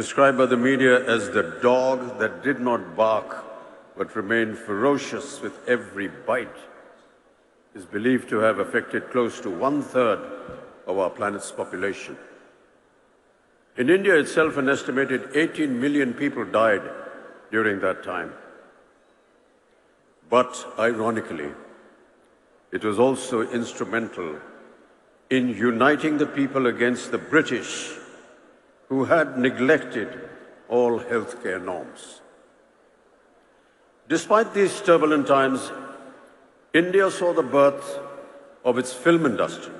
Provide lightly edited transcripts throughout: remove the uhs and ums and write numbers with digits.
described by the media as the dog that did not bark but remained ferocious with every bite, is believed to have affected close to 1/3 of our planet's population. In India itself, an estimated 18 million people died during that time. But ironically, it was also instrumental in uniting the people against the British, who had neglected all healthcare norms. Despite these turbulent times, India saw the birth of its film industry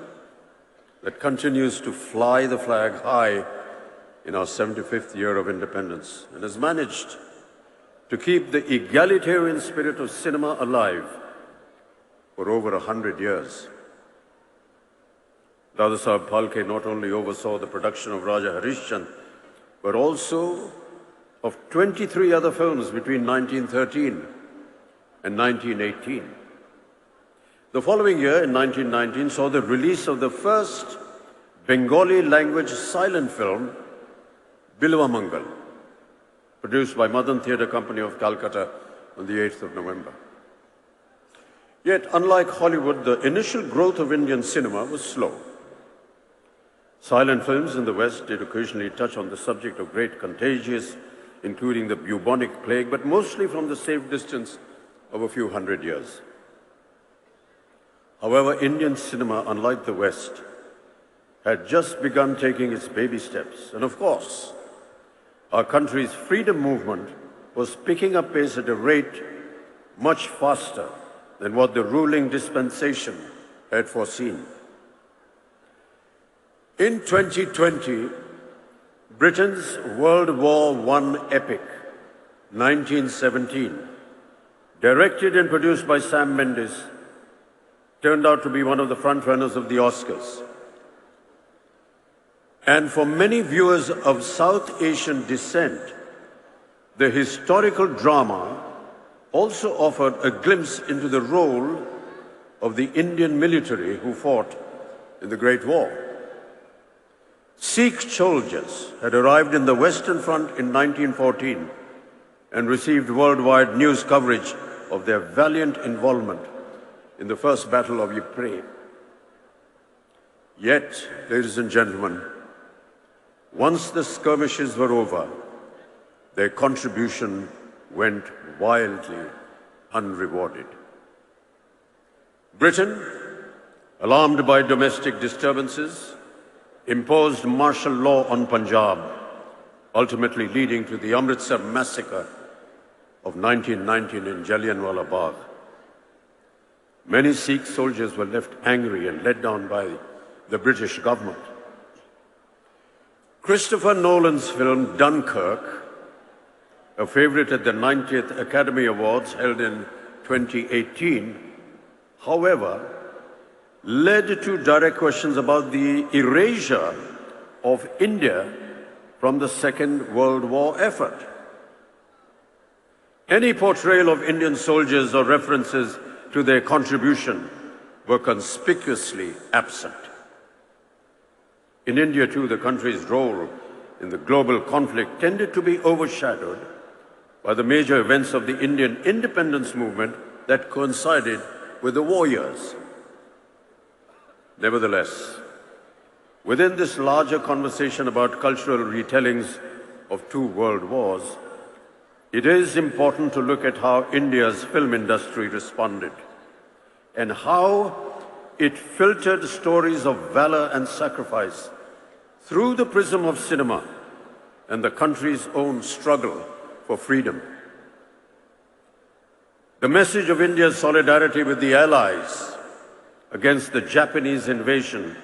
that continues to fly the flag high in our 75th year of independence and has managed to keep the egalitarian spirit of cinema alive for over 100 years. Dada Saheb Phalke not only oversaw the production of Raja Harishchandra, but also of 23 other films between 1913 and 1918. The following year, in 1919, saw the release of the first Bengali language silent film, Bilwa Mangal, produced by Madan Theatre Company of Kolkata on the 8th of November. Yet, unlike Hollywood, the initial growth of Indian cinema was slow. Silent films in the West did occasionally touch on the subject of great contagious, including the bubonic plague, but mostly from the safe distance of a few hundred years. However, Indian cinema, unlike the West, had just begun taking its baby steps. And of course, our country's freedom movement was picking up pace at a rate much faster than what the ruling dispensation had foreseen. In 2020, Britain's World War I epic, 1917, directed and produced by Sam Mendes, turned out to be one of the frontrunners of the Oscars. And for many viewers of South Asian descent, the historical drama also offered a glimpse into the role of the Indian military who fought in the Great War. Sikh soldiers had arrived in the Western Front in 1914 and received worldwide news coverage of their valiant involvement in the First Battle of Ypres. Yet, ladies and gentlemen, once the skirmishes were over, their contribution went wildly unrewarded. Britain, alarmed by domestic disturbances, imposed martial law on Punjab, ultimately leading to the Amritsar massacre of 1919 in Jallianwala Bagh. Many Sikh soldiers were left angry and let down by the British government. Christopher Nolan's film Dunkirk, a favorite at the 90th Academy Awards held in 2018, however, led to direct questions about the erasure of India from the Second World War effort. Any portrayal of Indian soldiers or references to their contribution were conspicuously absent. In India, too, the country's role in the global conflict tended to be overshadowed by the major events of the Indian independence movement that coincided with the war years. Nevertheless, within this larger conversation about cultural retellings of two world wars, it is important to look at how India's film industry responded and how it filtered stories of valor and sacrifice through the prism of cinema and the country's own struggle for freedom. The message of India's solidarity with the Allies against the Japanese invasion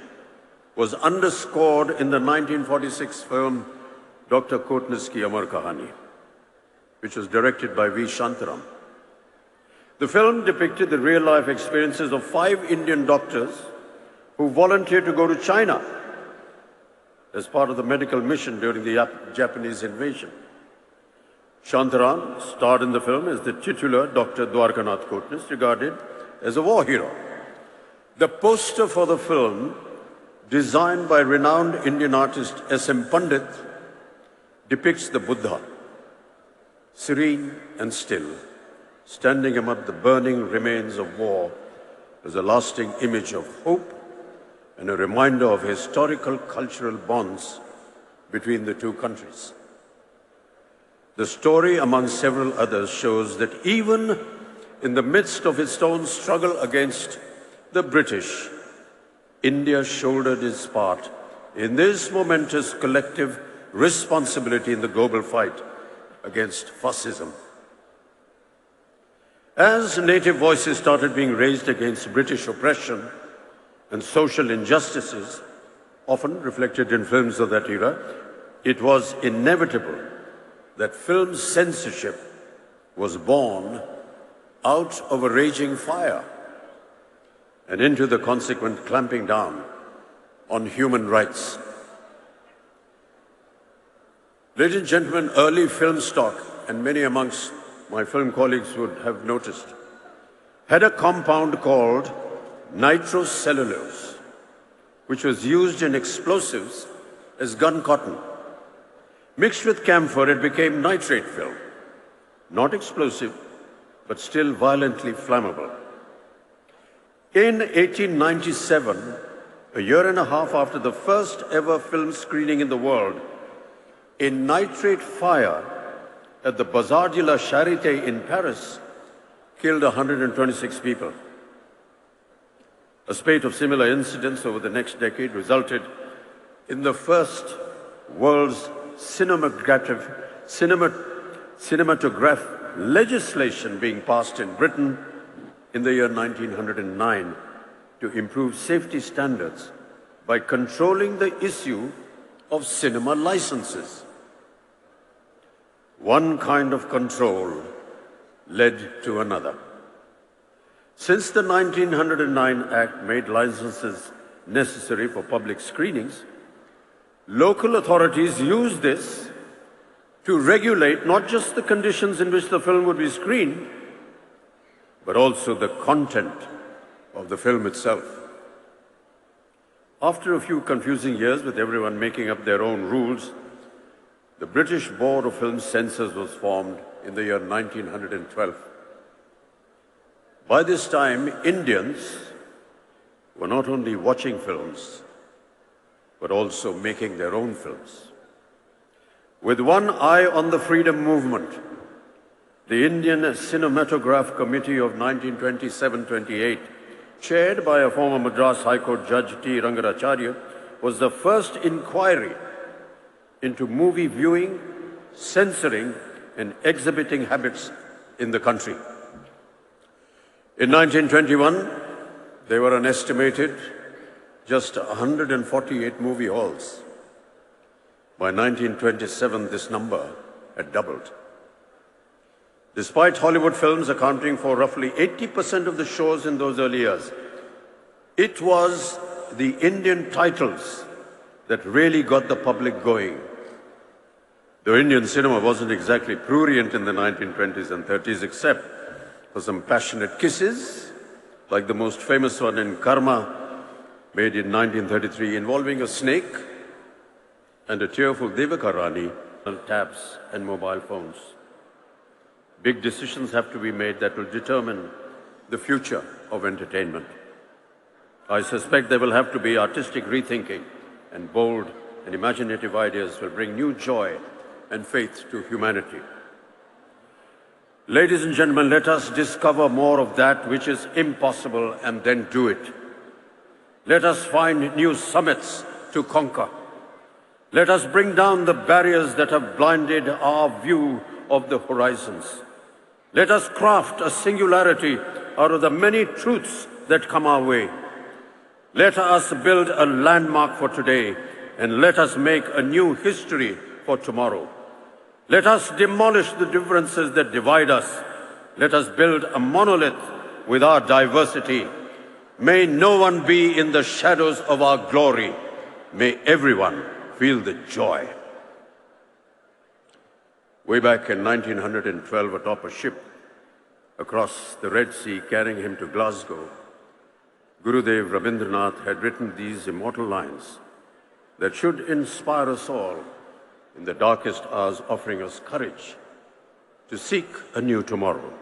was underscored in the 1946 film Dr. Kotnis Ki Amar Kahani, which was directed by V. Shantaram. The film depicted the real-life experiences of 5 Indian doctors who volunteered to go to China as part of the medical mission during the Japanese invasion. Shantaram starred in the film as the titular Dr. Dwarkanath Kotnis, regarded as a war hero. The poster for the film, designed by renowned Indian artist S.M. Pandit, depicts the Buddha, serene and still, standing amid the burning remains of war as a lasting image of hope and a reminder of historical cultural bonds between the two countries. The story, among several others, shows that even in the midst of its own struggle against the British, India shouldered its part in this momentous collective responsibility in the global fight against fascism. As native voices started being raised against British oppression and social injustices, often reflected in films of that era, it was inevitable that film censorship was born out of a raging fire and into the consequent clamping down on human rights. Ladies and gentlemen, early film stock, and many amongst my film colleagues would have noticed, had a compound called nitrocellulose, which was used in explosives as gun cotton. Mixed with camphor, it became nitrate film, not explosive, but still violently flammable. In 1897, a year and a half after the first ever film screening in the world, a nitrate fire at the Bazar de la Charité in Paris killed 126 people. A spate of similar incidents over the next decade resulted in the first world's cinematograph legislation being passed in Britain in the year 1909 to improve safety standards by controlling the issue of cinema licenses. One kind of control led to another. Since the 1909 Act made licenses necessary for public screenings, local authorities used this to regulate not just the conditions in which the film would be screened, but also the content of the film itself. After a few confusing years with everyone making up their own rules, the British Board of Film Censors was formed in the year 1912. By this time, Indians were not only watching films, but also making their own films. With one eye on the freedom movement, the Indian Cinematograph Committee of 1927-28, chaired by a former Madras High Court Judge T. Rangaracharya, was the first inquiry into movie viewing, censoring, and exhibiting habits in the country. In 1921, there were an estimated just 148 movie halls. By 1927, this number had doubled. Despite Hollywood films accounting for roughly 80% of the shows in those early years, it was the Indian titles that really got the public going. Though Indian cinema wasn't exactly prurient in the 1920s and 30s, except for some passionate kisses, like the most famous one in Karma, made in 1933, involving a snake and a tearful Devaka Rani, tabs and mobile phones. Big decisions have to be made that will determine the future of entertainment. I suspect there will have to be artistic rethinking, and bold and imaginative ideas will bring new joy and faith to humanity. Ladies and gentlemen, let us discover more of that which is impossible and then do it. Let us find new summits to conquer. Let us bring down the barriers that have blinded our view of the horizons. Let us craft a singularity out of the many truths that come our way. Let us build a landmark for today, and let us make a new history for tomorrow. Let us demolish the differences that divide us. Let us build a monolith with our diversity. May no one be in the shadows of our glory. May everyone feel the joy. Way back in 1912, atop a ship across the Red Sea carrying him to Glasgow, Gurudev Rabindranath had written these immortal lines that should inspire us all in the darkest hours, offering us courage to seek a new tomorrow.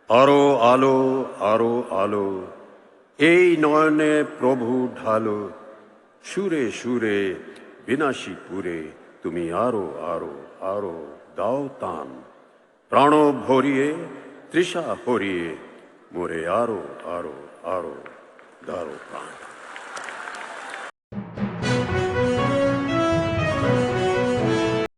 Aro alo, aro alo, ei noyone prabhu dhalo, shure shure, binashi pure, tumi aro aro aro, dao tan, prano bhoriye, trisha horiye, more aro aro aro, daro pran.